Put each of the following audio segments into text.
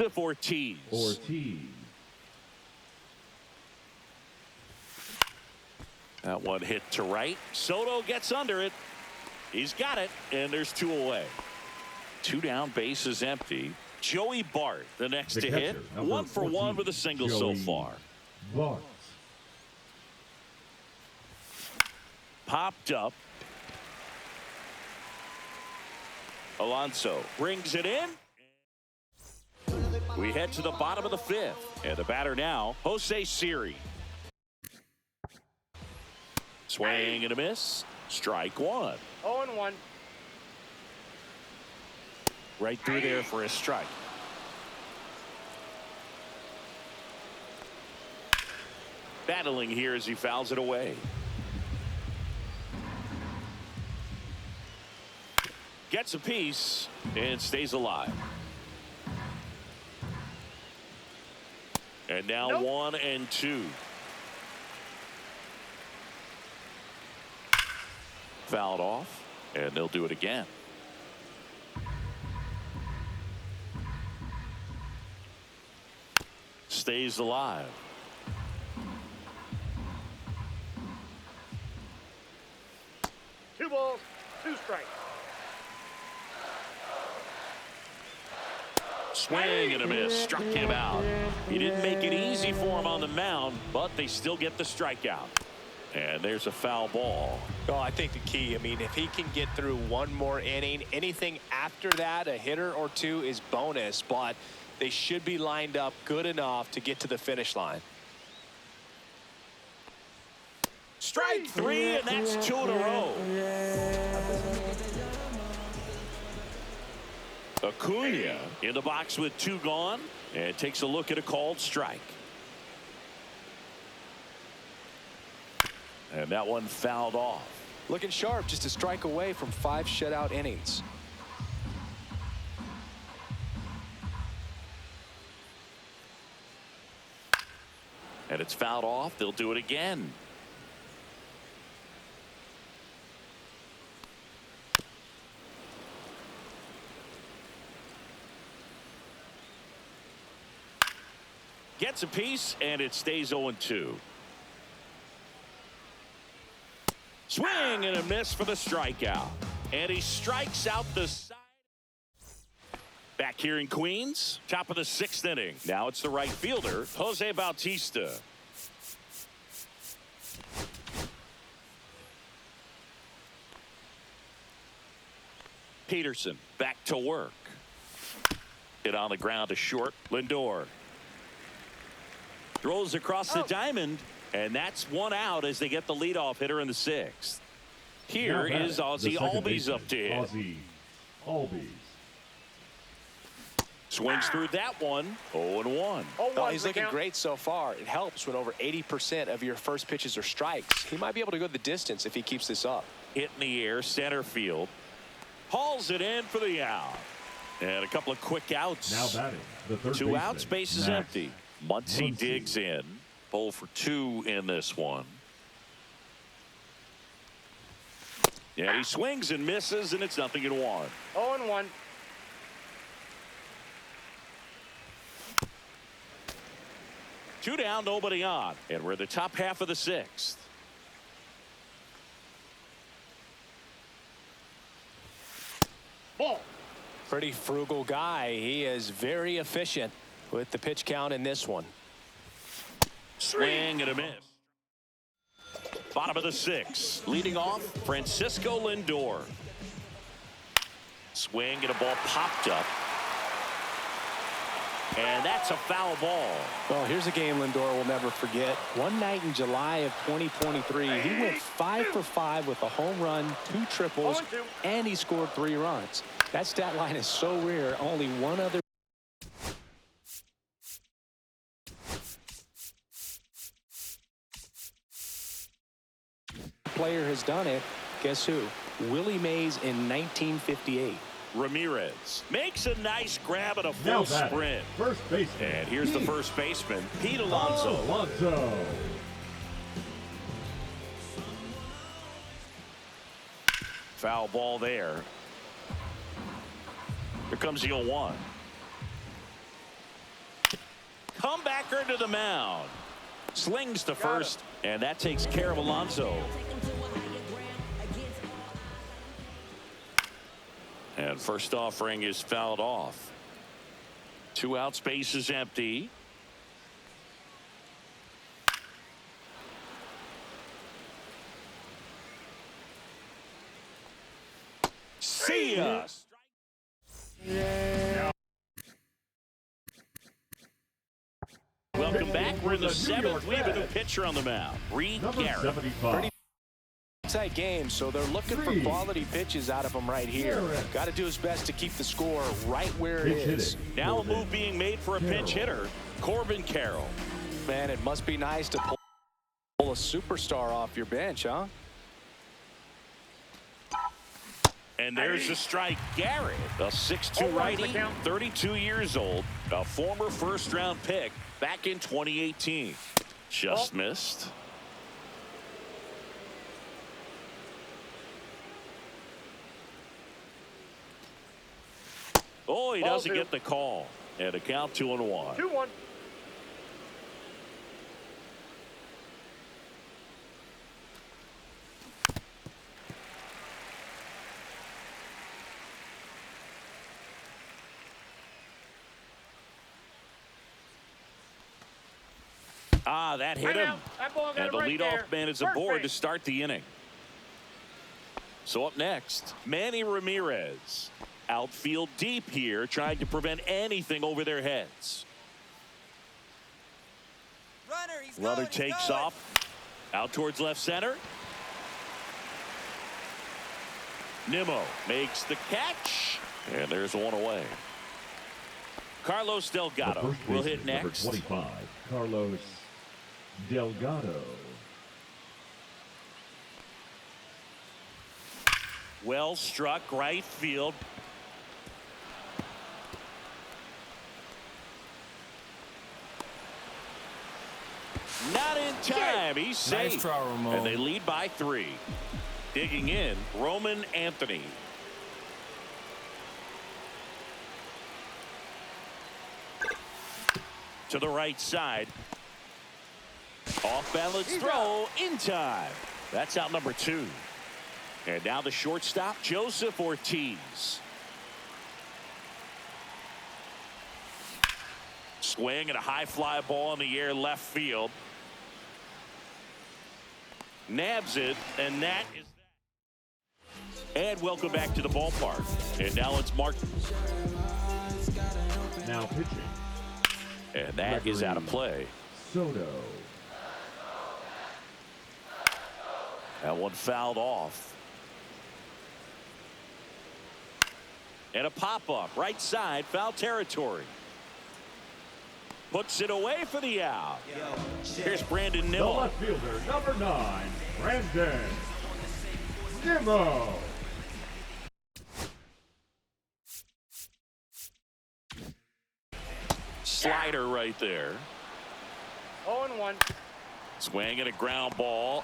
to Ortiz. That one hit to right. Soto gets under it. He's got it, and there's 2 away. 2 down, bases empty. Joey Bart, the next to hit. 1 for 1 with a single so far. Popped up. Alonso brings it in. We head to the bottom of the 5th. And the batter now, Jose Siri. Swing and a miss. Strike 1. 0-1. Right through there for a strike. Battling here as he fouls it away. Gets a piece and stays alive. And now 1-2. Fouled off, and they'll do it again. Stays alive. Two balls, 2 strikes. Swing and a miss. Struck him out. He didn't make it easy for him on the mound, but they still get the strikeout. And there's a foul ball. Well, I think the key, I mean, if he can get through 1 more inning, anything after that, a hitter or 2 is bonus, but they should be lined up good enough to get to the finish line. Strike 3, and that's 2 in a row. Acuna in the box with 2 gone, and takes a look at a called strike. And that one fouled off. Looking sharp, just a strike away from 5 shutout innings. And it's fouled off. They'll do it again. Gets a piece, and it stays 0-2. Swing and a miss for the strikeout. And he strikes out the side. Back here in Queens, top of the 6th inning. Now it's the right fielder, Jose Bautista. Peterson back to work. Hit on the ground to short. Lindor throws across the diamond, and that's 1 out as they get the leadoff hitter in the 6th. Here is Ozzie Albies up to hit. Swings through that one. 0-1. Oh, he's looking great so far. It helps when over 80% of your first pitches are strikes. He might be able to go the distance if he keeps this up. Hit in the air, center field. Hauls it in for the out. And a couple of quick outs. Now batting, the third 2 outs, base is empty. Muncy digs in. 0 for 2 in this one. Yeah, he swings and misses, and it's 0-1. 0-1. Two down, nobody on, and we're in the top half of the 6th. Ball. Pretty frugal guy. He is very efficient with the pitch count in this one. Swing and a miss. Bottom of the 6th. Leading off, Francisco Lindor. Swing and a ball popped up. And that's a foul ball. Well, here's a game Lindor will never forget. One night in July of 2023, he went 5 for 5 with a home run, 2 triples, and he scored 3 runs. That stat line is so rare. Only one other player has done it. Guess who? Willie Mays in 1958. Ramirez makes a nice grab at a full sprint. First baseman. And here's the first baseman, Pete Alonso. Foul ball there. Here comes the 0-1. comebacker to the mound. Slings to first, and that takes care of Alonso. And first offering is fouled off. 2 outs, base is empty. See ya. Welcome back. We're in the 7th. We have a new pitcher on the mound. Reed Garrett. Pretty tight game, so they're looking for quality pitches out of him right here. Got to do his best to keep the score right where it is. Now a move being made for a pinch hitter, Corbin Carroll. Man, it must be nice to pull a superstar off your bench, huh? And there's the strike. Garrett, a 6'2" righty, 32 years old, a former first-round pick back in 2018. Just missed. Oh, he doesn't get the call. And a count 2-1. 2-1. Ah, that hit him. And the leadoff man is aboard to start the inning. So up next, Manny Ramirez. Outfield deep here, trying to prevent anything over their heads. Runner takes off. Out towards left center. Nimmo makes the catch. And there's one away. Carlos Delgado will hit next. 25, Carlos Delgado. Well struck right field. Not in time. He's safe. Nice try, Ramon. And they lead by 3. Digging in, Roman Anthony. To the right side. Off balance throw in time. That's out number 2. And now the shortstop, Joseph Ortiz. Swing and a high fly ball in the air left field. Nabs it, and that is that. And welcome back to the ballpark. And now it's Mark. Now pitching. And that is out of play. Soto. That one fouled off. And a pop-up right side, foul territory. Puts it away for the out. Here's Brandon The Nimmo. left fielder, number 9, Brandon Nimmo. Slider right there. 0-1. Swing and a ground ball.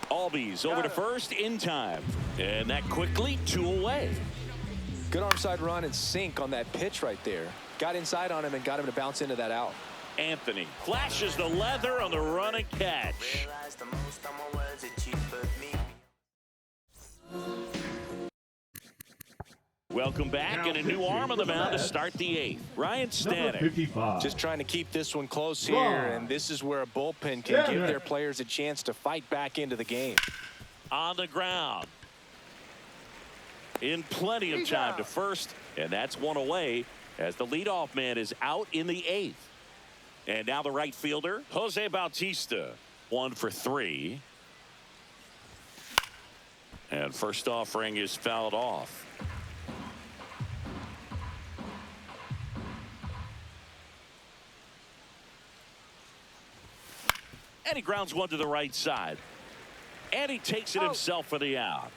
Albies over to first in time. And that quickly 2 away. Good arm side run and sink on that pitch right there. Got inside on him and got him to bounce into that out. Anthony flashes the leather on the run and catch. Welcome back, and a new arm on the mound to start the 8th. Ryan Number Stanek. 55. Just trying to keep this one close here, and this is where a bullpen can give their players a chance to fight back into the game. On the ground. In plenty of time to first, and that's 1 away as the leadoff man is out in the 8th. And now the right fielder, Jose Bautista, 1 for 3. And first offering is fouled off. And he grounds one to the right side. And he takes it himself for the out.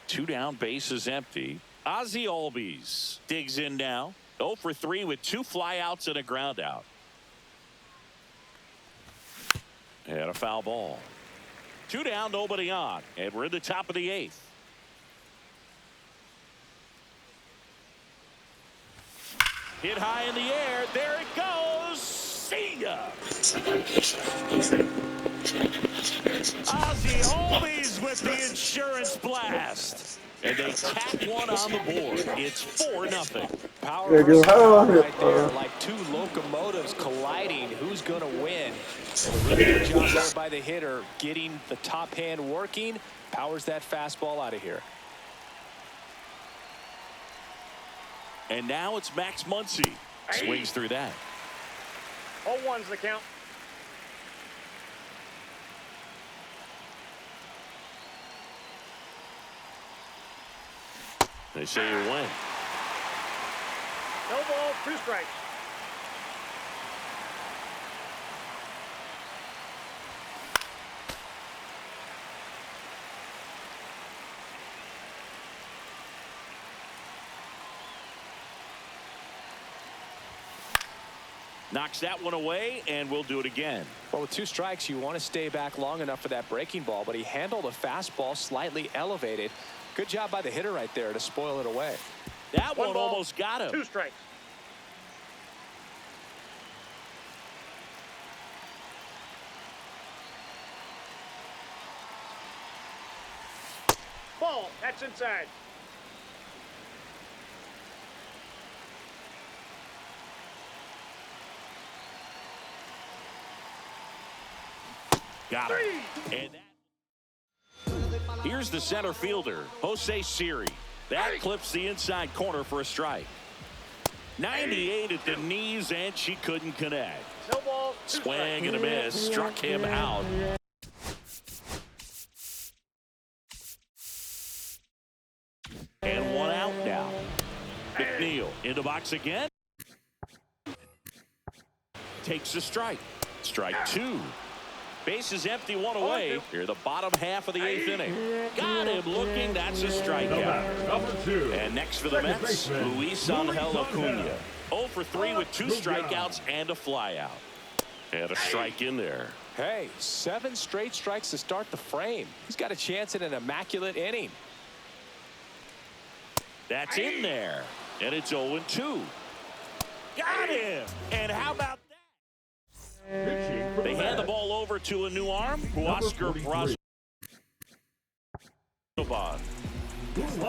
2 down, base is empty. Ozzie Albies digs in now. 0 for 3 with 2 flyouts and a ground out. And a foul ball. 2 down, nobody on. And we're in the top of the 8th. Hit high in the air. There it goes. See ya. Ozzie Albies with the insurance blast. And they tack one on the board. It's 4-0. Power versus power right there, like two locomotives colliding. Who's going to win? And a really good job there by the hitter, getting the top hand working. Powers that fastball out of here. And now it's Max Muncy. Swings through that. 0-1's the count. They say you win. No ball, 2 strikes. Knocks that one away, and we'll do it again. Well, with 2 strikes, you want to stay back long enough for that breaking ball, but he handled a fastball slightly elevated. Good job by the hitter right there to spoil it away. That one ball, almost got him. 2 strikes. Ball, that's inside. Got him. And here's the center fielder, Jose Siri. That clips the inside corner for a strike. 98 at the knees, and she couldn't connect. No ball, 2 Swing strikes. and a miss. Struck him out. And 1 out now. McNeil in the box again. Takes a strike. Strike 2. Bases empty, 1 away. Here, the bottom half of the 8th inning. Got him looking. That's a strikeout. Number 2. And next for the Mets, Luis Angel Acuna. 0 for 3 with 2 strikeouts and a flyout. And a strike in there. Hey, 7 straight strikes to start the frame. He's got a chance at an immaculate inning. That's in there. And it's 0-2. Got him. And how about that? They hand the ball over to a new arm, Oscar Brazoban.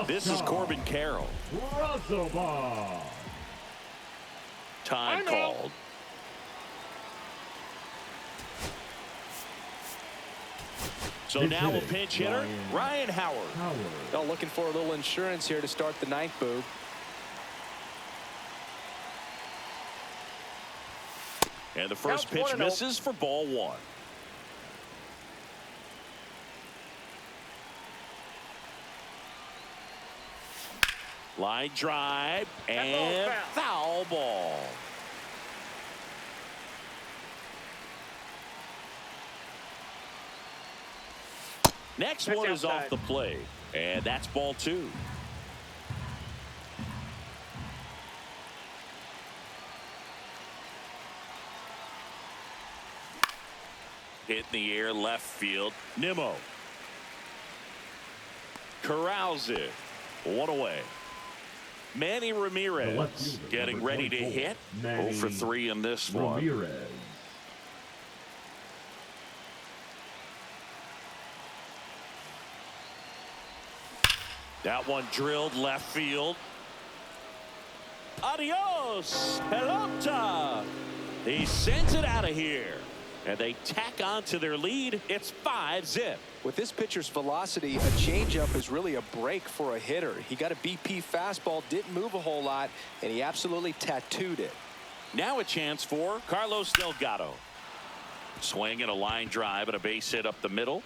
This is Corbin Carroll. Time called. So now a pinch hitter, Ryan Howard. Well, looking for a little insurance here to start the 9th, Boog. And the first pitch misses for ball 1. Line drive and foul ball. Next one is off the plate, and that's ball 2. Hit in the air, left field. Nimmo corrals it. 1 away. Manny Ramirez getting ready to hit. 0 for 3 in this one. That one drilled left field. Adios, pelota. He sends it out of here. And they tack on to their lead. It's 5-zip. With this pitcher's velocity, a changeup is really a break for a hitter. He got a BP fastball, didn't move a whole lot, and he absolutely tattooed it. Now a chance for Carlos Delgado. Swing and a line drive and a base hit up the middle.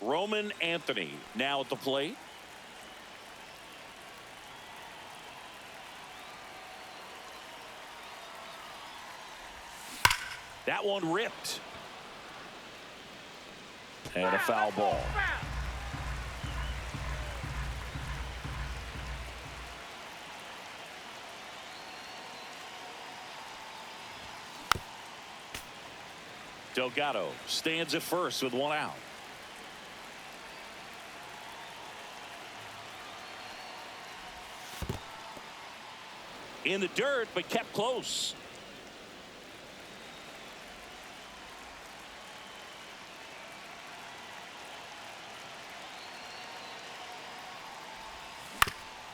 Roman Anthony now at the plate. That one ripped. And a foul ball. Delgado stands at first with 1 out. In the dirt, but kept close.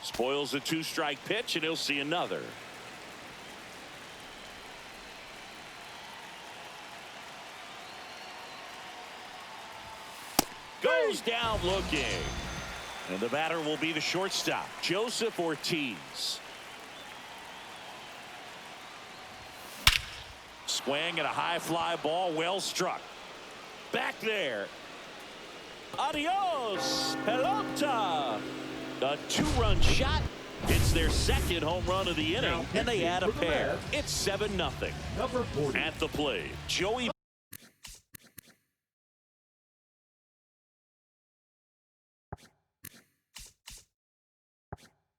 Spoils a 2-strike pitch, and he'll see another. Goes down looking. And the batter will be the shortstop, Joseph Ortiz. Swing and a high fly ball, well struck. Back there. Adios, pelota. A 2-run shot. It's their second home run of the inning, and they add a pair. It's 7-0. Number 40. At the plate, Joey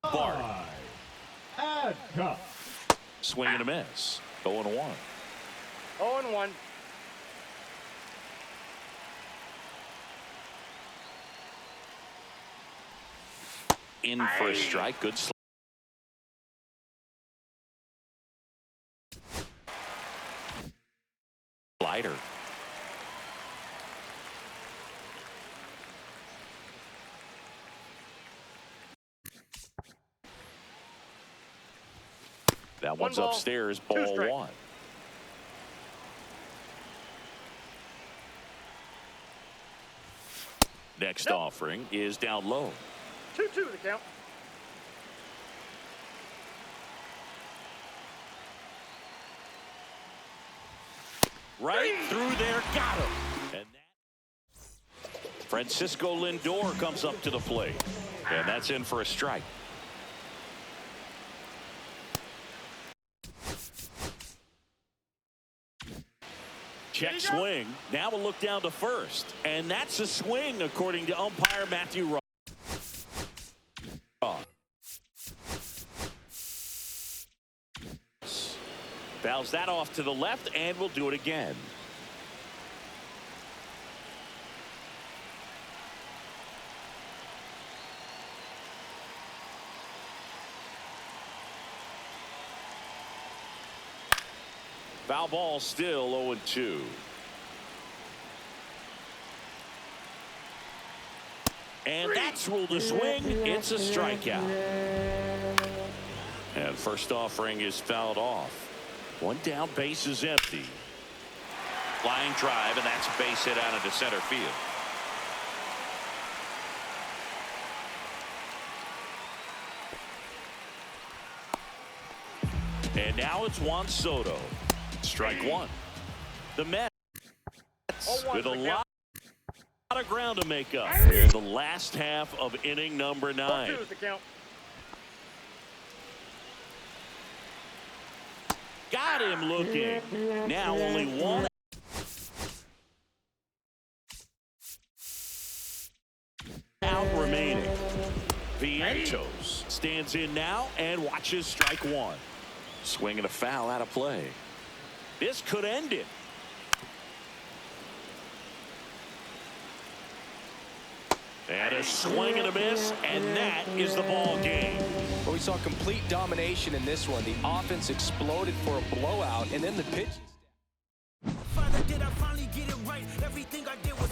Bart. Add cup. Swing and a miss. 0-1. 0-1. In for a strike. Good slider. That one's ball, upstairs. Ball 1. Next offering is down low. 2-2 the count. Right through there, got him. And that Francisco Lindor comes up to the plate, and that's in for a strike. Check swing. Now we'll look down to first, and that's a swing according to umpire Matthew Ross. Fouls that off to the left, and we'll do it again. Foul ball, still 0-2. And that's ruled a swing. It's a strikeout. And first offering is fouled off. One down, base is empty. Flying drive, and that's a base hit out into center field. And now it's Juan Soto. Strike 1. The Mets with a lot of ground to make up in the last half of inning number 9. 2-2 the count. Got him looking. Now only one out remaining. Vientos stands in now and watches strike 1. Swing and a foul out of play. This could end it. And a swing and a miss, and that is the ball game. Well, we saw complete domination in this one. The offense exploded for a blowout, and then the pitch. Father, did I finally get it right? Everything I did was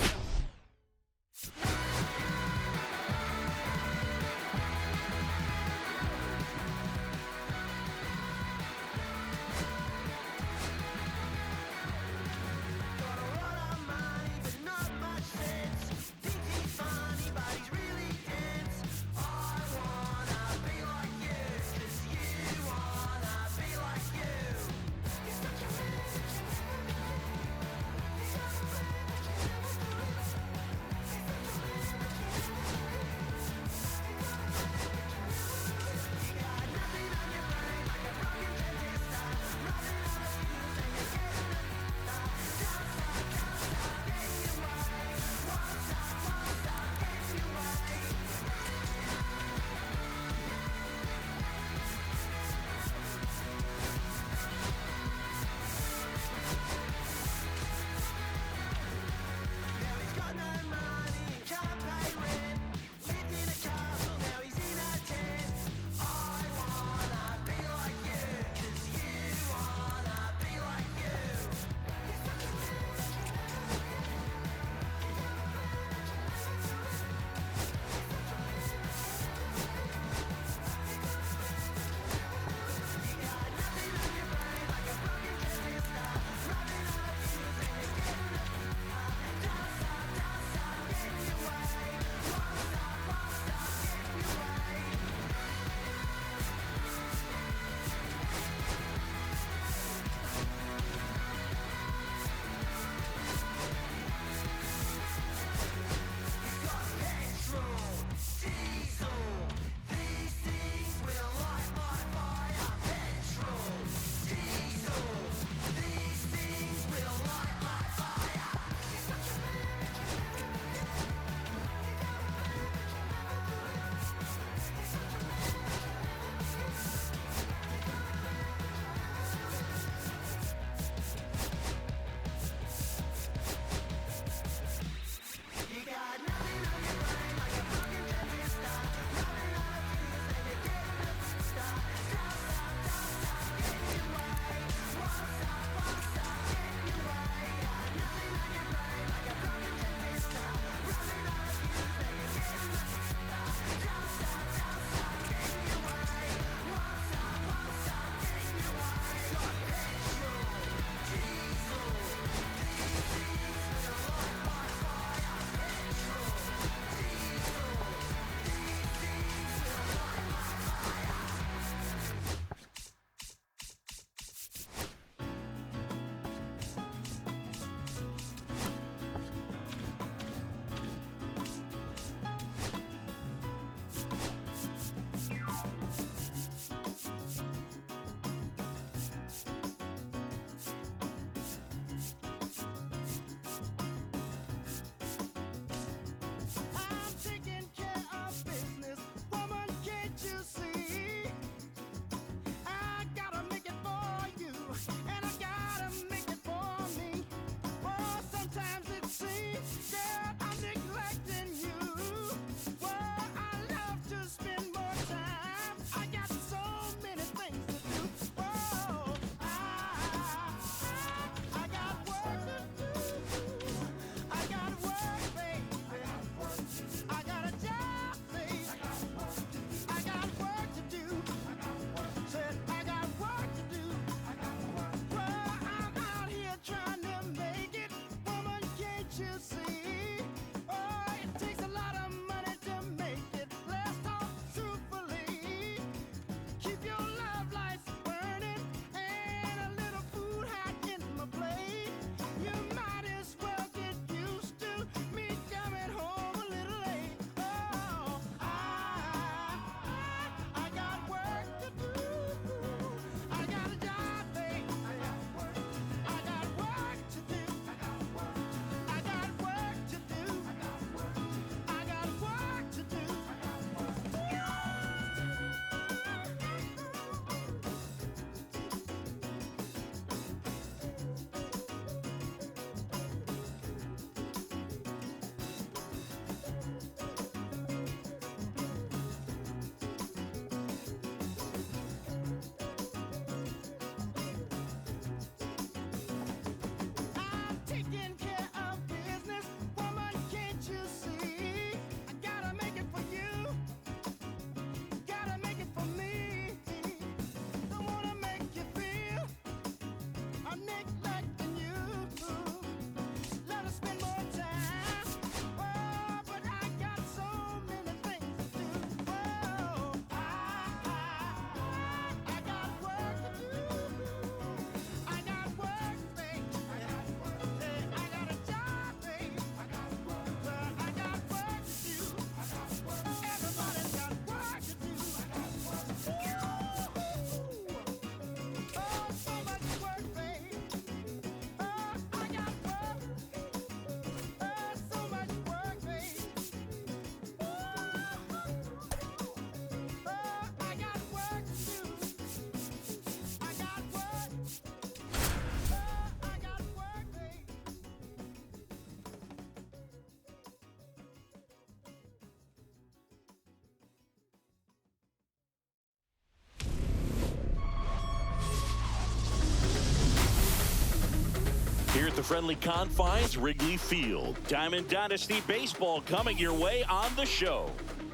the friendly confines, Wrigley Field. Diamond Dynasty Baseball coming your way on the show.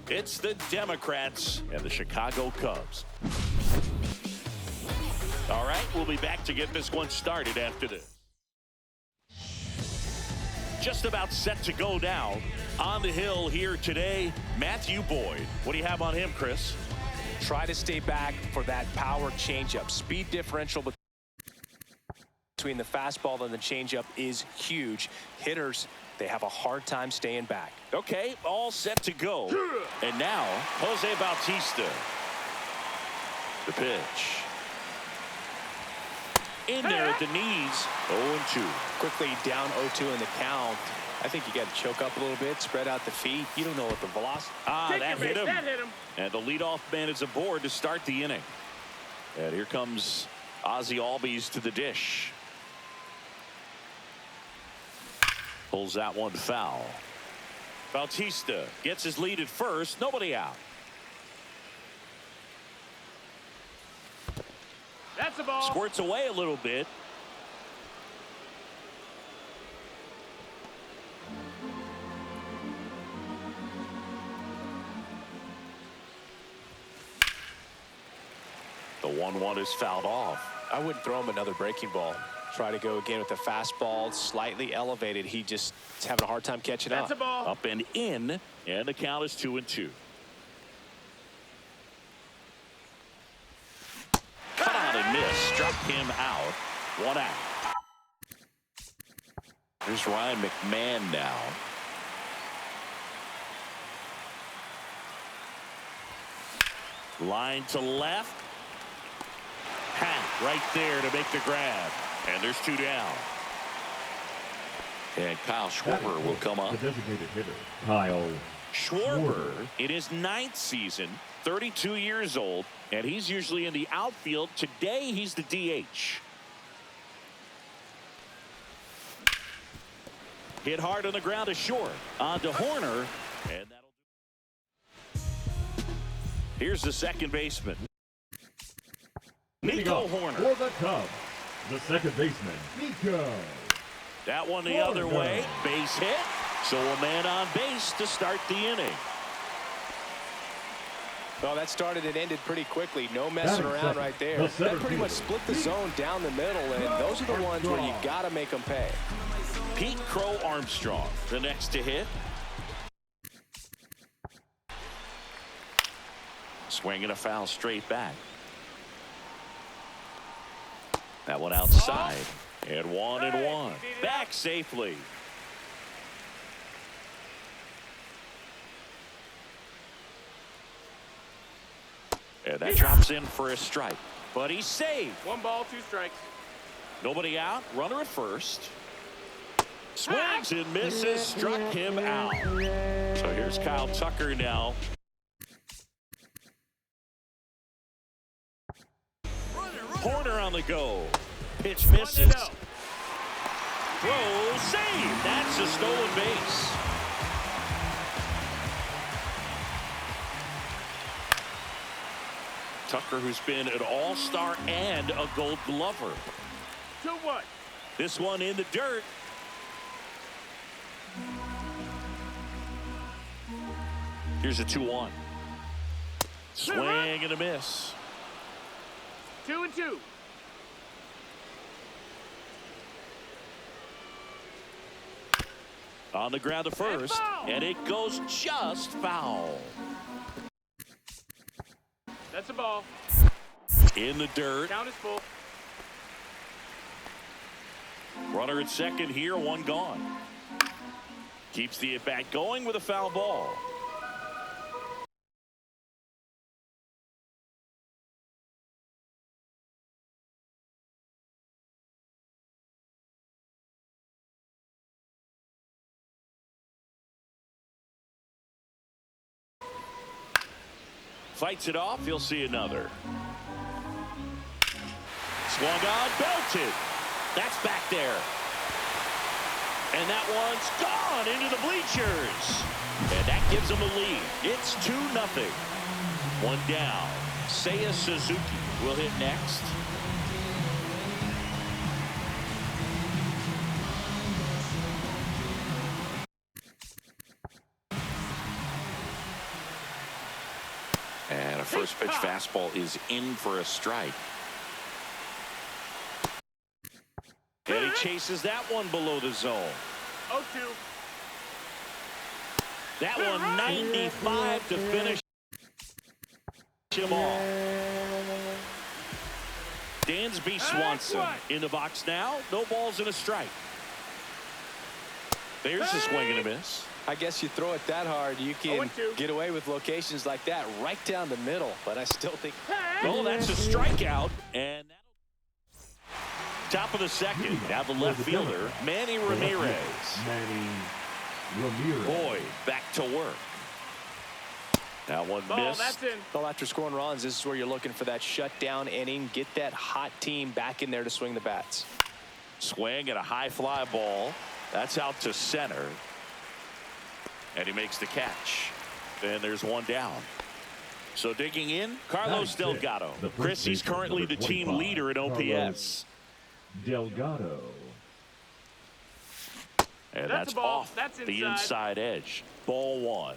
It's the Democrats and the Chicago Cubs. All right, we'll be back to get this one started after this. Just about set to go now. On the hill here today, Matthew Boyd. What do you have on him, Chris? Try to stay back for that power changeup. Speed differential between the fastball and the changeup is huge. Hitters, they have a hard time staying back. Okay, all set to go. And now, Jose Bautista. The pitch. In there at the knees, 0-2. Quickly down 0-2 in the count. I think you got to choke up a little bit, spread out the feet. You don't know what the velocity. That hit him. And the leadoff man is aboard to start the inning. And here comes Ozzie Albies to the dish. Pulls that one foul. Bautista gets his lead at first. Nobody out. That's the ball. Squirts away a little bit. The 1-1 is fouled off. I wouldn't throw him another breaking ball. Try to go again with the fastball, slightly elevated. He just is having a hard time catching up. That's a ball. Up and in, and the count is 2-2. Cut out and miss. Struck him out. 1 out. Here's Ryan McMahon now. Line to left. Hat right there to make the grab. And there's 2 down. And Kyle Schwarber will come up. The designated hitter, Kyle Schwarber in his 9th season, 32 years old, and he's usually in the outfield. Today, he's the DH. Hit hard on the ground to short. On to Horner. And that'll do. Here's the second baseman. Nico Horner. For the Cubs, the second baseman, Nico. That one the other way. Base hit. So a man on base to start the inning. Well, that started and ended pretty quickly. No messing around right there. That pretty much split the zone down the middle, and those are the ones where you got to make them pay. Pete Crow Armstrong, the next to hit. Swinging a foul straight back. That one outside. And 1-1. Back safely. And that drops in for a strike. But he's saved. 1 ball, 2 strikes. Nobody out. Runner at first. Swings and misses. Struck him out. So here's Kyle Tucker now. Horner on the go. Pitch misses. Throw, save. That's a stolen base. Tucker, who's been an all-star and a Gold Glover. 2-1. This one in the dirt. Here's a 2-1. Swing and a miss. 2-2. On the ground to first, and it goes just foul. That's a ball. In the dirt. Count is full. Runner at second here, 1 gone. Keeps the at-bat going with a foul ball. Fights it off. You'll see another. Swung on, belted. That's back there. And that one's gone into the bleachers. And that gives them a lead. It's 2-0. 1 down. Seiya Suzuki will hit next. first pitch fastball is in for a strike. And he chases that one below the zone. 0-2. That one 95 to finish him off. Dansby Swanson in the box now. No balls and a strike. There's a swing and a miss. I guess you throw it that hard, you can get away with locations like that right down the middle. But I still think. Oh, that's a strikeout. And top of the second. Now the left fielder, Manny Ramirez. Boy, back to work. That one missed. That's in. Well, after scoring runs, this is where you're looking for that shutdown inning. Get that hot team back in there to swing the bats. Swing and a high fly ball. That's out to center. And he makes the catch. And there's one down. So digging in, Carlos Delgado. Chris, he's currently the team leader in OPS. Delgado. And That's that's a ball. off That's the inside. inside edge. Ball one.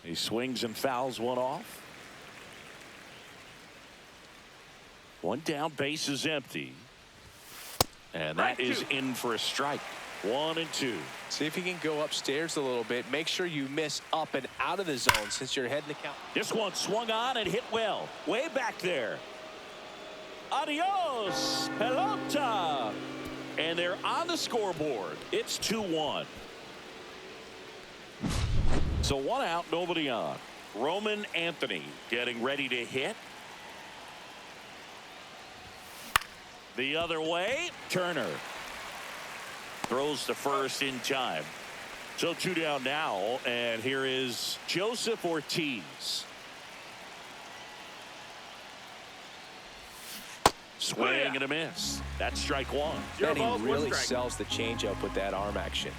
He swings and fouls one off. One down, base is empty. And that is in for a strike. 1-2. See if you can go upstairs a little bit. Make sure you miss up and out of the zone since you're heading the count. This one swung on and hit well. Way back there. Adios, pelota. And they're on the scoreboard. It's 2-1. So one out, nobody on. Roman Anthony getting ready to hit. The other way, Turner throws to first in time. So two down now, and here is Joseph Ortiz. Swing and a miss. That's strike one. Zero Betty balls, one really strike. sells the changeup with that arm action.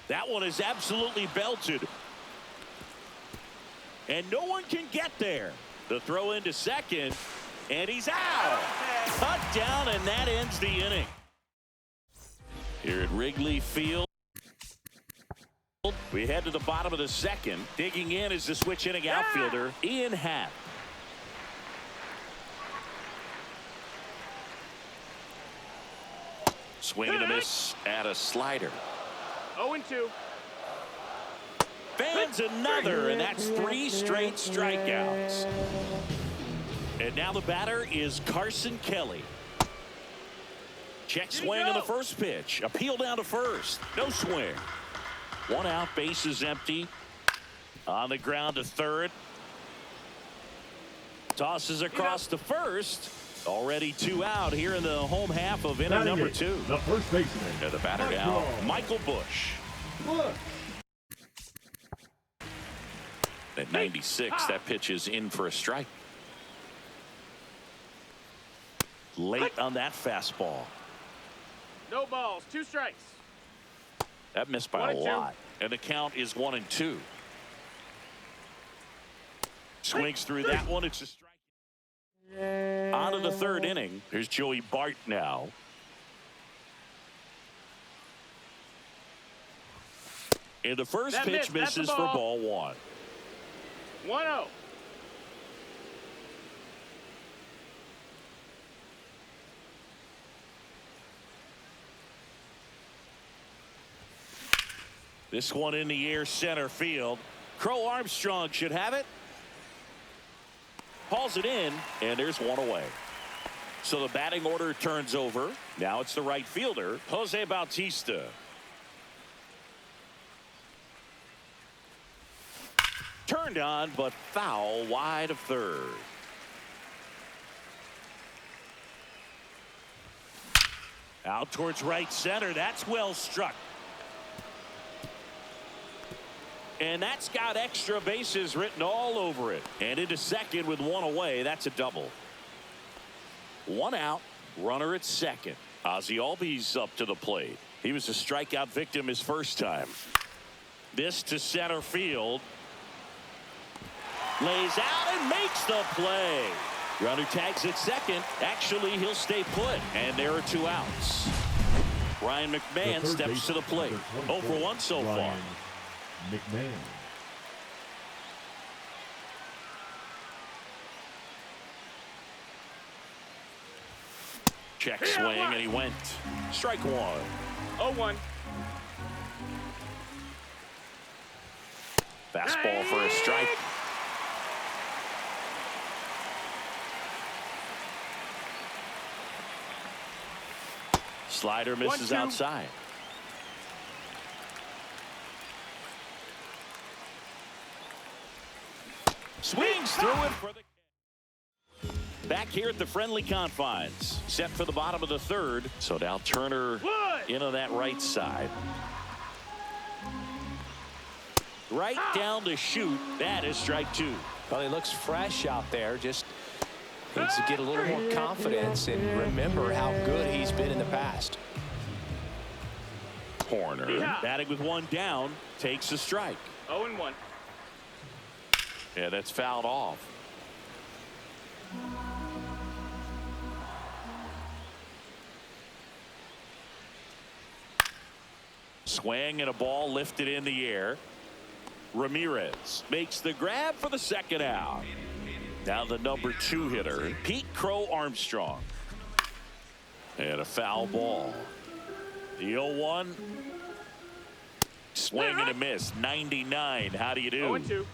That one is absolutely belted. And no one can get there. The throw into second. And he's out. Cut down, and that ends the inning. Here at Wrigley Field, we head to the bottom of the second. Digging in is the switch inning outfielder, Ian Happ. Swing and a miss at a slider. 0-2. Fans another, and that's 3 straight strikeouts. And now the batter is Carson Kelly. Check swing on the first pitch. Appeal down to first. No swing. One out, base is empty. On the ground to third. Tosses across to first. Already 2 out here in the home half of inning number 2. The first baseman. And the batter now, Michael Bush. At 96, that pitch is in for a strike. Late on that fastball. No balls, 2 strikes. That missed by a lot. And the count is 1-2. Swings through that one. It's a strike. On to the third inning. Here's Joey Bart now. And the first pitch misses for ball 1. 1-0. This one in the air, center field. Crow Armstrong should have it. Hauls it in, and there's one away. So the batting order turns over. Now it's the right fielder, Jose Bautista. Turned on, but foul wide of third. Out towards right center. That's well struck. And that's got extra bases written all over it. And into second with one away. That's a double. One out. Runner at second. Ozzie Albies up to the plate. He was a strikeout victim his first time. This to center field. Lays out and makes the play. Runner tags at second. Actually, he'll stay put. And there are 2 outs. Ryan McMahon steps to the plate. 0 for 1 so far. Ryan McMahon. Check swing, and he went. Strike 1. 0-1. Fastball for a strike. Slider misses 1-2. outside. Swings through it for the. Back here at the friendly confines. Set for the bottom of the third. So now Turner into that right side. Right down to shoot. That is strike 2. Well, he looks fresh out there. Just needs to get a little more confidence and remember how good he's been in the past. Corner. Batting with 1 down. Takes a strike. 0-1. Yeah, that's fouled off. Swing and a ball lifted in the air. Ramirez makes the grab for the second out. Now the number 2 hitter, Pete Crow Armstrong. And a foul ball. The 0-1. Swing and a miss. 99. How do you do? 0-2.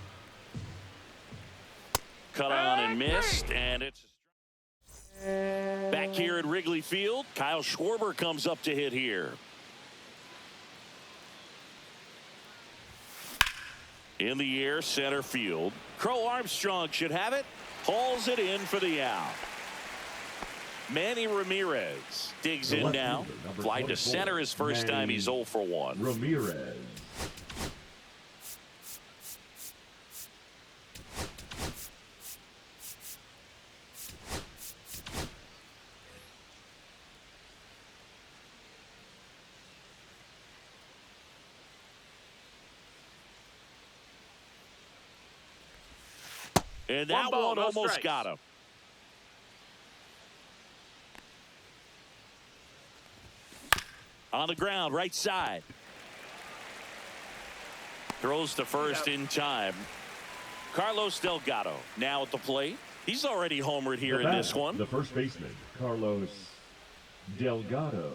Cut on and missed, and it's back here at Wrigley Field. Kyle Schwarber comes up to hit here. In the air, center field. Crow Armstrong should have it. Hauls it in for the out. Manny Ramirez digs in now. Fly to center his first time. He's 0 for 1. Ramirez. And that one almost got him. On the ground, right side. Throws to first in time. Carlos Delgado now at the plate. He's already homered here in this one. The first baseman, Carlos Delgado.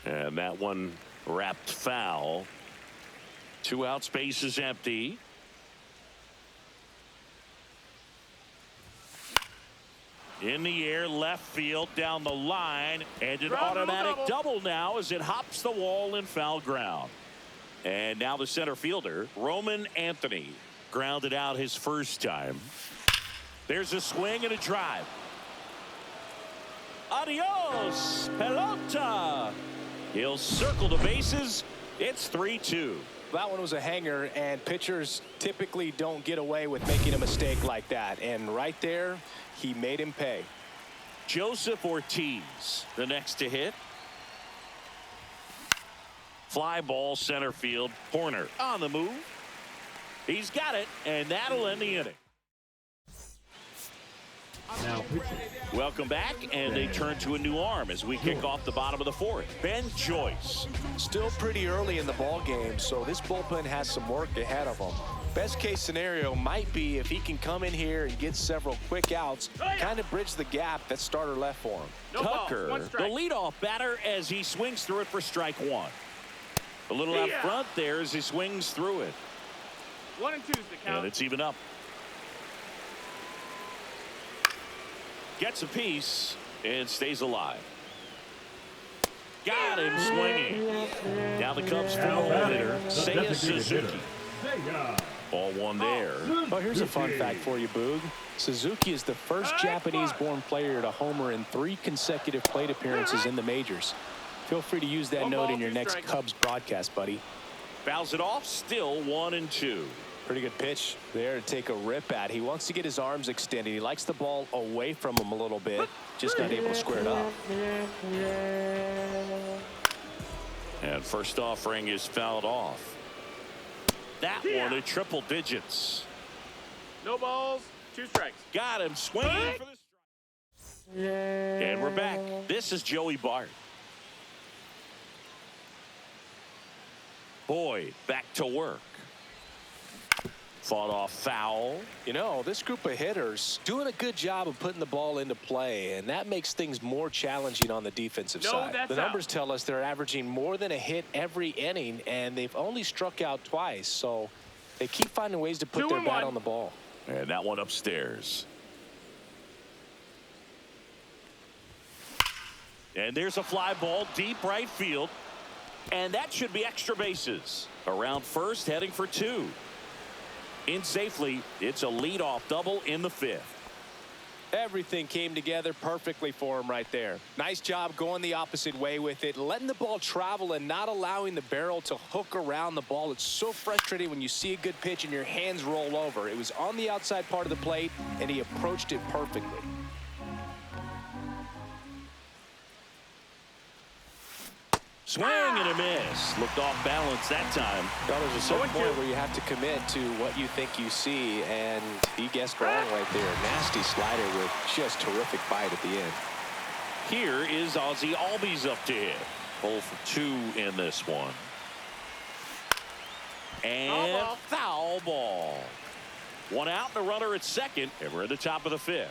And that one wrapped foul. 2 outs, base is empty. In the air, left field, down the line, and an automatic double now as it hops the wall in foul ground. And now the center fielder, Roman Anthony, grounded out his first time. There's a swing and a drive. Adios, pelota. He'll circle the bases. It's 3-2. That one was a hanger, and pitchers typically don't get away with making a mistake like that. And right there, he made him pay. Joseph Ortiz, the next to hit. Fly ball center field. Horner on the move. He's got it, and that'll end the inning. Now pitching. Welcome back, and they turn to a new arm as we kick off the bottom of the 4th. Ben Joyce. Still pretty early in the ball game, so this bullpen has some work ahead of them. Best case scenario might be if he can come in here and get several quick outs, kind of bridge the gap that starter left for him. Tucker, the leadoff batter, as he swings through it for strike 1. A little out front there as he swings through it. 1 and 2's the count. And it's even up. Gets a piece and stays alive. Got him swinging. Now the Cubs' full hitter, Seiya Suzuki. Ball 1 there. Well, here's a fun fact for you, Boog. Suzuki is the first Japanese-born player to homer in 3 consecutive plate appearances in the majors. Feel free to use that note in your next Cubs broadcast, buddy. Fouls it off, still 1 and 2. Pretty good pitch there to take a rip at. He wants to get his arms extended. He likes the ball away from him a little bit, just not able to square it up. And first offering is fouled off. That one at triple digits. No balls, 2 strikes. Got him swinging for the strike. And we're back. This is Joey Bart. Boyd back to work. Fought off foul. You know, this group of hitters doing a good job of putting the ball into play, and that makes things more challenging on the defensive side. The numbers tell us they're averaging more than a hit every inning, and they've only struck out twice, so they keep finding ways to put their bat on the ball. And that one upstairs. And there's a fly ball deep right field, and that should be extra bases. Around first, heading for 2. In safely, it's a leadoff double in the 5th. Everything came together perfectly for him right there. Nice job going the opposite way with it, letting the ball travel and not allowing the barrel to hook around the ball. It's so frustrating when you see a good pitch and your hands roll over. It was on the outside part of the plate, and he approached it perfectly. Swing and a miss. Looked off balance that time. Now, there's a certain point where you have to commit to what you think you see, and he guessed wrong right there. Nasty slider with just terrific bite at the end. Here is Ozzie Albies up to hit. 0 for 2 in this one. And foul ball. One out and a runner at second, and we're at the top of the 5th.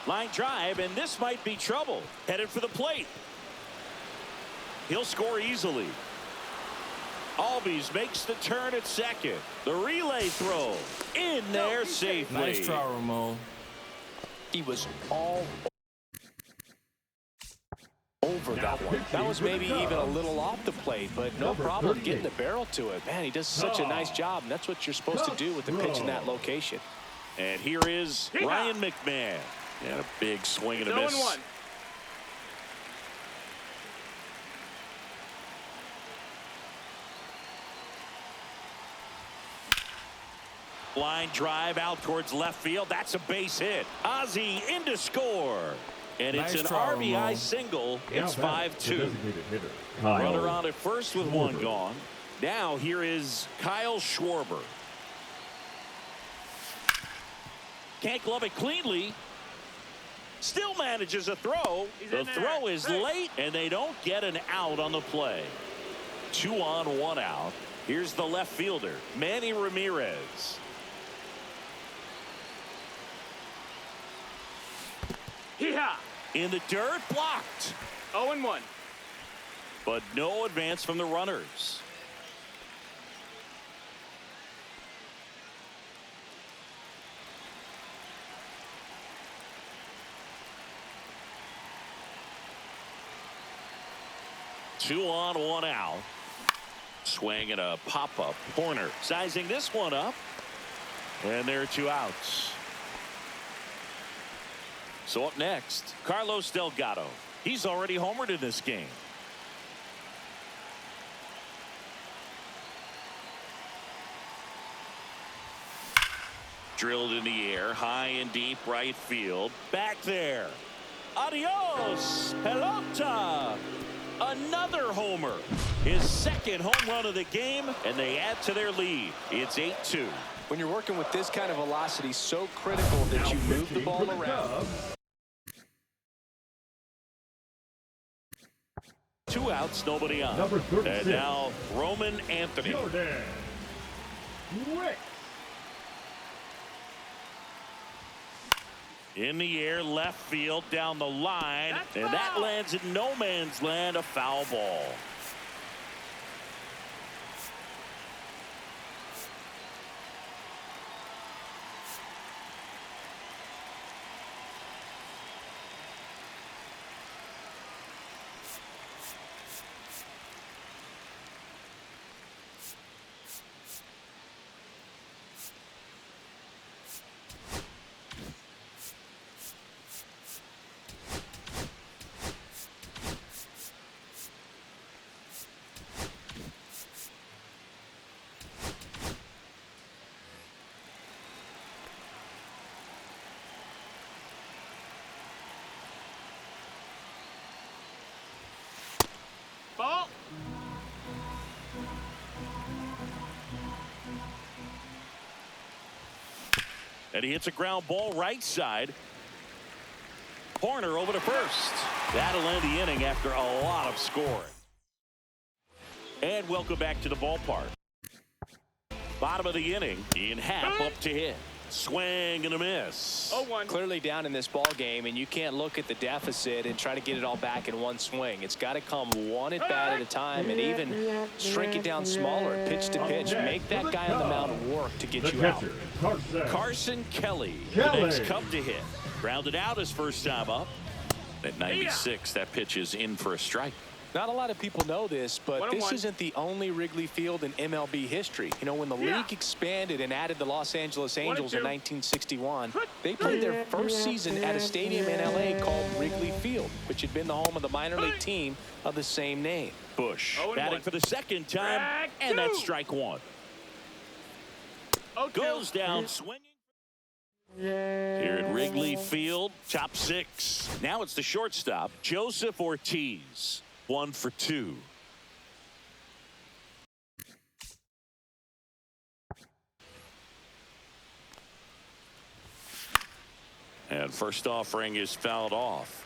Line drive, and this might be trouble. Headed for the plate. He'll score easily. Albies makes the turn at second. The relay throw in there safely. Nice try, Ramon. He was all over that one. That was maybe even a little off the plate, but no problem getting the barrel to it. Man, he does such a nice job, and that's what you're supposed to do with the pitch in that location. And here is Ryan McMahon. And a big swing and a miss. 0-1. Line drive out towards left field. That's a base hit. Ozzie in to score. And it's an RBI single. It's 5-2. Runner on at first with one gone. Now here is Kyle Schwarber. Can't glove it cleanly. Still manages a throw. The throw is late, and they don't get an out on the play. 2 on, 1 out. Here's the left fielder, Manny Ramirez. In the dirt, blocked. 0-1. But no advance from the runners. Two on, 1 out. Swing and a pop-up. Horner sizing this one up. And there are 2 outs. So up next, Carlos Delgado. He's already homered in this game. Drilled in the air, high and deep right field. Back there. Adios, pelota. Another homer. His second home run of the game, and they add to their lead. It's 8-2. When you're working with this kind of velocity, so critical that you move the ball around. 2 outs, nobody on. And now Roman Anthony. In the air, left field, down the line. And that lands in no man's land, a foul ball. And he hits a ground ball right side. Corner over to first. That'll end the inning after a lot of scoring. And welcome back to the ballpark. Bottom of the inning. Ian Happ up to hit. Swing and a miss. 0-1. Clearly down in this ball game, and you can't look at the deficit and try to get it all back in one swing. It's got to come one at bat at a time, and even shrink it down smaller, pitch to pitch. Make that guy on the mound work to get you out. Carson Kelly, the next Cub to hit. Grounded out his first time up. At 96, that pitch is in for a strike. Not a lot of people know this, but this isn't the only Wrigley Field in MLB history. You know, when the league expanded and added the Los Angeles Angels in 1961, they played their first season at a stadium in L.A. called Wrigley Field, which had been the home of the minor league team of the same name. Bush batting for the second time, and that's strike one. Goes down swinging. Here at Wrigley Field, top six. Now it's the shortstop, Joseph Ortiz. 1 for 2. And first offering is fouled off.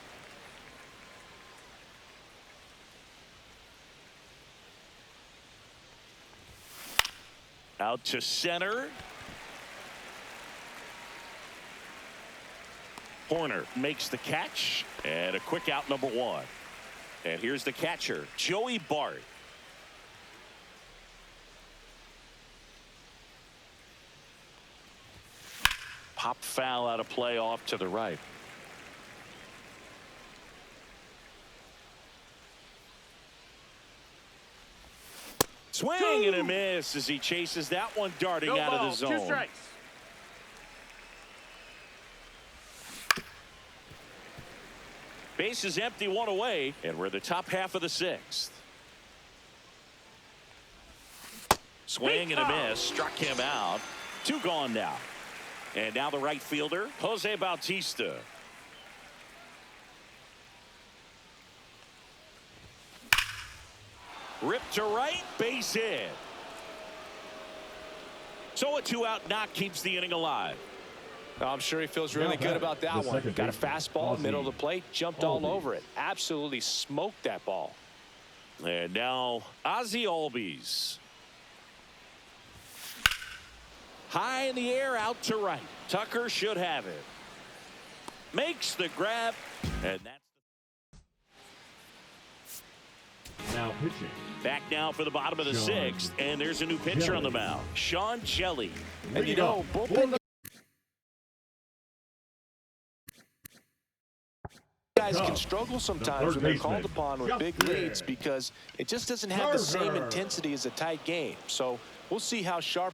Out to center. Horner makes the catch, and a quick out, number 1. And here's the catcher, Joey Bart. Pop foul out of play off to the right. Swing and a miss as he chases that one darting out of the zone. 2 strikes. Base is empty, 1 away, and we're in the top half of the 6th. Swing and a miss, struck him out. 2 gone now. And now the right fielder, Jose Bautista. Ripped to right, base hit. So a 2-out knock keeps the inning alive. I'm sure he feels really good about that one. Got a fastball, middle of the plate, jumped all over it. Absolutely smoked that ball. And now Ozzie Albies. High in the air, out to right. Tucker should have it. Makes the grab, and that's Now pitching. back now for the bottom of the 6th, and there's a new pitcher on the mound, Sean Shelley. And you know, bullpen guys can struggle sometimes when they're called upon with big leads because it just doesn't have the same intensity as a tight game. So we'll see how sharp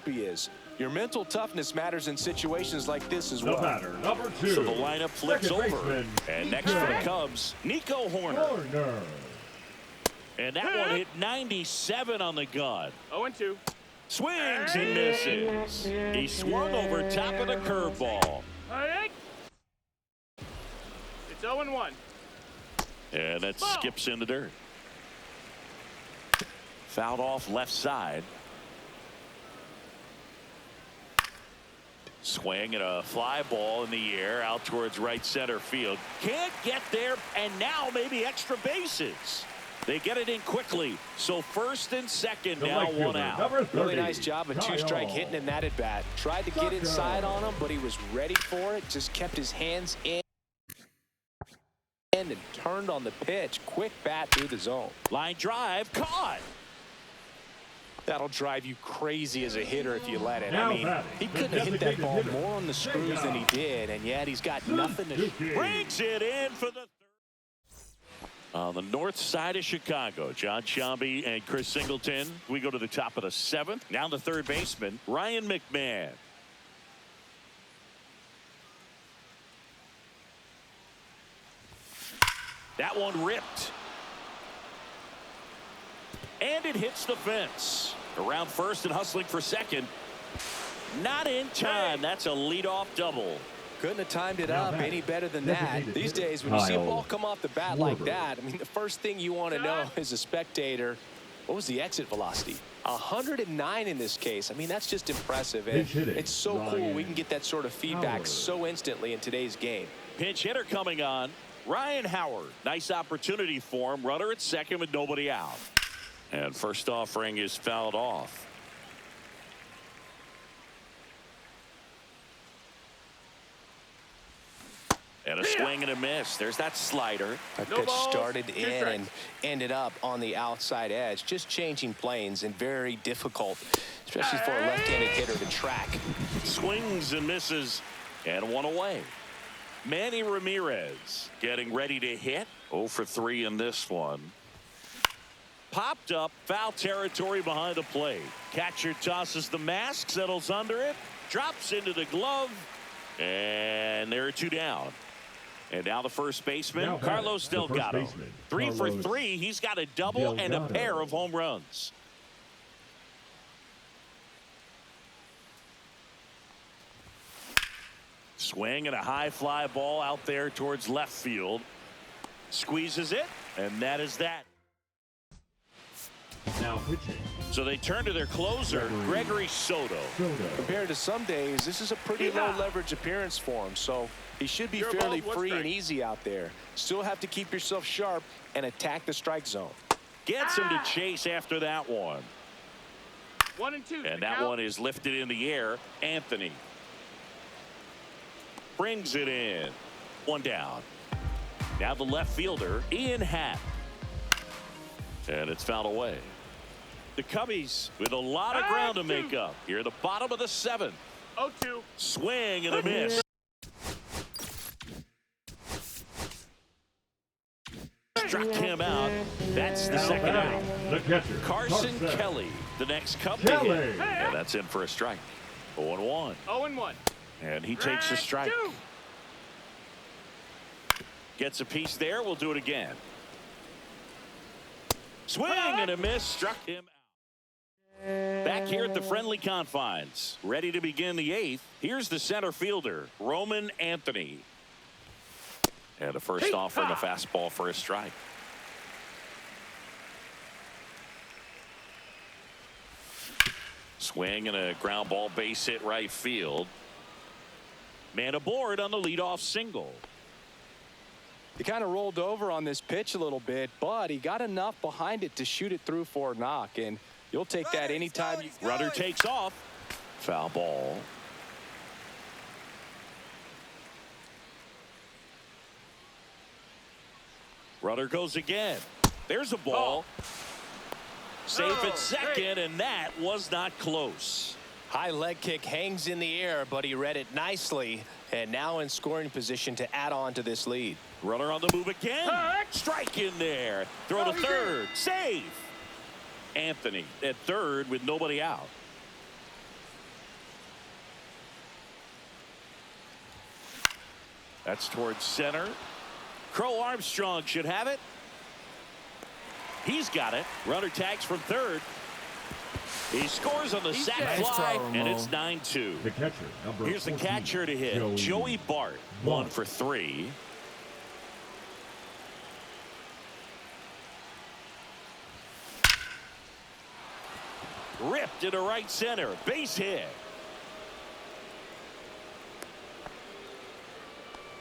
he is. Your mental toughness matters in situations like this as well. Number 2. So the lineup flips over. And next for the Cubs, Nico Horner. And that one hit 97 on the gun. 0-2. Swings and misses. He swung over top of the curveball. It's 0-1. And that skips in the dirt. Fouled off left side. Swing and a fly ball in the air out towards right center field. Can't get there, and now maybe extra bases. They get it in quickly. So first and second, now 1 out. Really nice job of 2-strike hitting in that at bat. Tried to get inside on him, but he was ready for it. Just kept his hands in and turned on the pitch. Quick bat through the zone. Line drive, caught. That'll drive you crazy as a hitter if you let it. I mean, he couldn't have hit that ball more on the screws than he did, and yet he's got nothing to shoot. Brings it in for the third. On the north side of Chicago, John Sciambi and Chris Singleton. We go to the top of the 7th. Now the third baseman, Ryan McMahon. That one ripped. And it hits the fence. Around first and hustling for second. Not in time. That's a leadoff double. Couldn't have timed it up any better than that. These days, when you see a ball come off the bat like that, I mean, the first thing you want to know as a spectator, what was the exit velocity? 109 in this case. I mean, that's just impressive. And it's so cool we can get that sort of feedback so instantly in today's game. Pinch hitter coming on. Ryan Howard. Nice opportunity for him. Runner at second with nobody out. And first offering is fouled off. And a swing and a miss. There's that slider. That pitch started in and ended up on the outside edge. Just changing planes and very difficult, especially for a left-handed hitter to track. Swings and misses and one away. Manny Ramirez getting ready to hit. 0 for 3 in this one. Popped up, foul territory behind the plate. Catcher tosses the mask, settles under it, drops into the glove, and there are 2 down. And now the first baseman, Carlos Delgado. 3 for 3. He's got a double and a pair of home runs. Swing and a high fly ball out there towards left field. Squeezes it, and that is that. Now pitching. So they turn to their closer, Gregory Soto. Compared to some days, this is a pretty low leverage appearance for him, so he should be fairly free and easy out there. Still have to keep yourself sharp and attack the strike zone. Gets him to chase after that one. 1 and 2. And that one is lifted in the air. Anthony brings it in. 1 down. Now the left fielder, Ian Happ. And it's fouled away. The Cubbies with a lot of ground to make up. Here at the bottom of the 7th. 0-2. Swing and a miss. Struck him out. That's the second out. The catcher, Carson Kelly, the next Cub to hit. And that's in for a strike. 0-1. 0-1. And he takes a strike. Gets a piece there. We'll do it again. Swing and a miss. Struck him out. Back here at the friendly confines. Ready to begin the 8th. Here's the center fielder, Roman Anthony. And a first offering, a fastball for a strike. Swing and a ground ball base hit right field. Man aboard on the leadoff single. He kind of rolled over on this pitch a little bit, but he got enough behind it to shoot it through for a knock, and you'll take that anytime. Rudder takes off. Foul ball. Rudder goes again. There's a ball. Safe at second, and that was not close. High leg kick hangs in the air, but he read it nicely, and now in scoring position to add on to this lead. Runner on the move again. Strike in there. Throw to third. Save. Anthony at third with nobody out. That's towards center. Crow Armstrong should have it. He's got it. Runner tags from third. He scores on the sac fly, and it's 9-2. The catcher, number Here's the 14, catcher to hit. Joey Bart, 1 for 3. Ripped into right center. Base hit.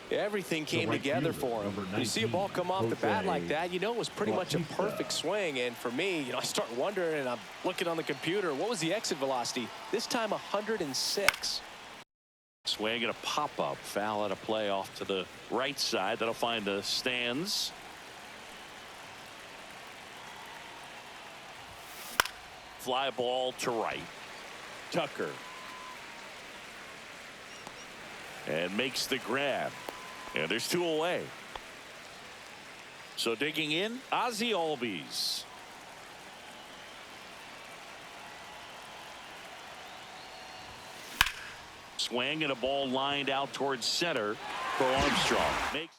Everything came together for him. You see a ball come off the bat like that, you know it was pretty much a perfect swing. And for me, I start wondering, and I'm looking on the computer, what was the exit velocity? This time 106. Swing and a pop-up. Foul at a play off to the right side. That'll find the stands. Fly ball to right. Tucker. And makes the grab. And there's 2 away. So digging in, Ozzie Albies. Swing and a ball lined out towards center for Armstrong. Makes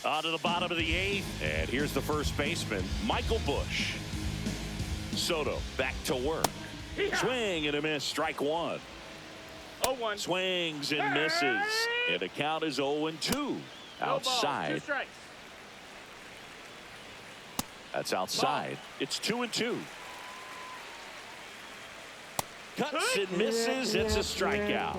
it on to the bottom of the 8th. And here's the first baseman, Michael Busch. Soto back to work. Swing and a miss. Strike 1. 0-1. Swings and misses. And the count is 0-2. Outside. That's outside. It's 2-2. Cuts and misses. It's a strikeout.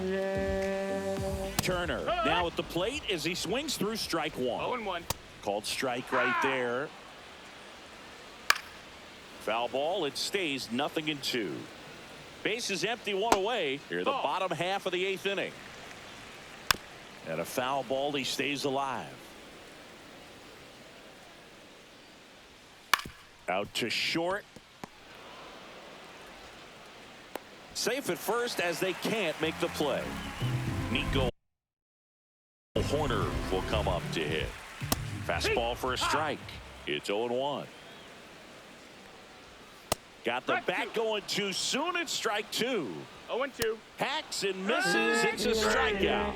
Turner now at the plate as he swings through strike one. 0-1. Called strike right there. Foul ball. It stays 0-2. Bases empty, one away. Here, the bottom half of the 8th inning. And a foul ball. He stays alive. Out to short. Safe at first as they can't make the play. Nico Horner will come up to hit. Fastball for a strike. It's 0-1. Got the bat going too soon. It's strike 2. 0-2. Hacks and misses. It's a strikeout.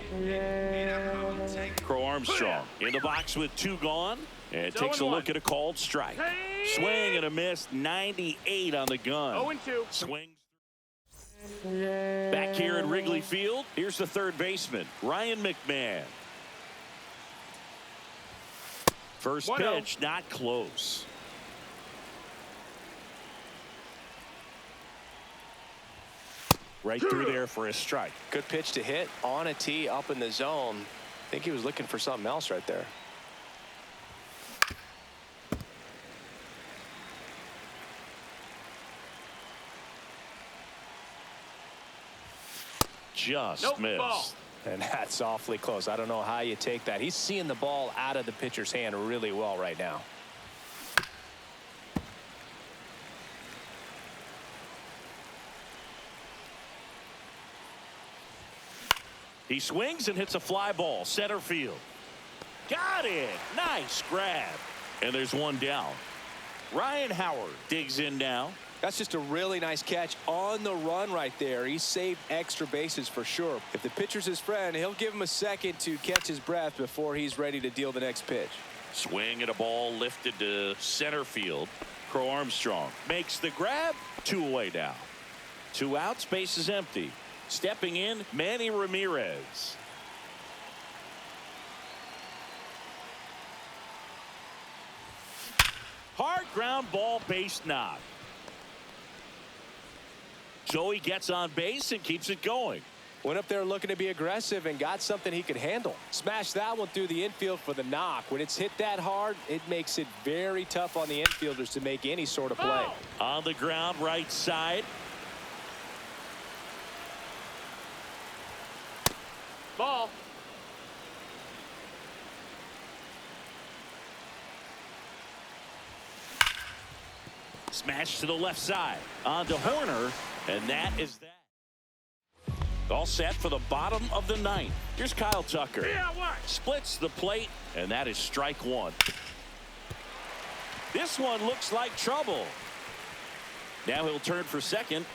Crow Armstrong in the box with 2 gone. And takes a look at a called strike. Swing and a miss. 98 on the gun. 0-2. Swings. Back here at Wrigley Field, here's the third baseman, Ryan McMahon. First pitch, not close. Right through there for a strike. Good pitch to hit on a tee up in the zone. I think he was looking for something else right there. Just missed. Ball. And that's awfully close. I don't know how you take that. He's seeing the ball out of the pitcher's hand really well right now. He swings and hits a fly ball. Center field. Got it. Nice grab. And there's one down. Ryan Howard digs in now. That's just a really nice catch on the run right there. He saved extra bases for sure. If the pitcher's his friend, he'll give him a second to catch his breath before he's ready to deal the next pitch. Swing and a ball lifted to center field. Crow Armstrong makes the grab. 2 away now. 2 outs, base is empty. Stepping in, Manny Ramirez. Hard ground ball, base knock. Joey gets on base and keeps it going. Went up there looking to be aggressive and got something he could handle. Smashed that one through the infield for the knock. When it's hit that hard, it makes it very tough on the infielders to make any sort of play. On the ground, right side. Ball. Smash to the left side. On to Horner. And that is that. All set for the bottom of the 9th. Here's Kyle Tucker. Splits the plate, and that is strike 1. This one looks like trouble. Now he'll turn for second.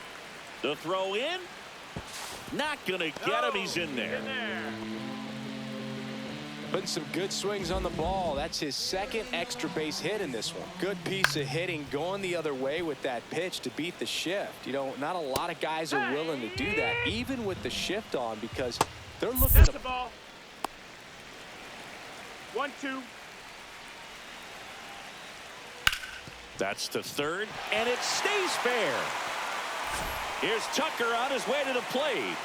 The throw in. Not going to get him. He's in there. Putting some good swings on the ball. That's his second extra base hit in this one. Good piece of hitting going the other way with that pitch to beat the shift. You know, not a lot of guys are willing to do that, even with the shift on, because they're looking That's to. the ball. 1-2. That's to third, and it stays fair. Here's Tucker on his way to the plate.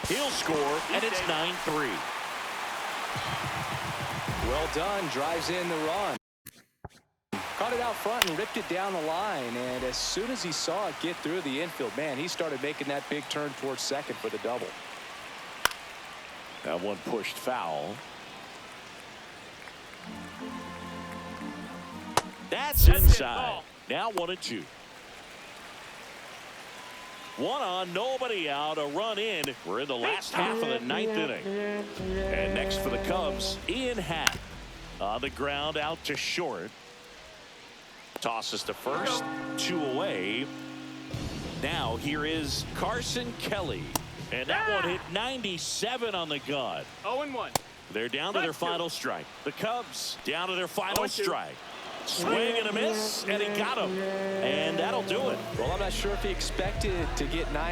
He'll score, and it's 9-3. Well done. Drives in the run. Caught it out front and ripped it down the line. And as soon as he saw it get through the infield, man, he started making that big turn towards second for the double. That one pushed foul. That's inside. Now 1-2. 1 on, nobody out, a run in. We're in the last half of the 9th inning. And next for the Cubs, Ian Happ on the ground out to short. Tosses to first, 2 away. Now here is Carson Kelly. And that one hit 97 on the gun. 0-1. They're down to their final strike. The Cubs down to their final strike. Swing and a miss, and he got him. And that'll do it. Well, I'm not sure if he expected to get 9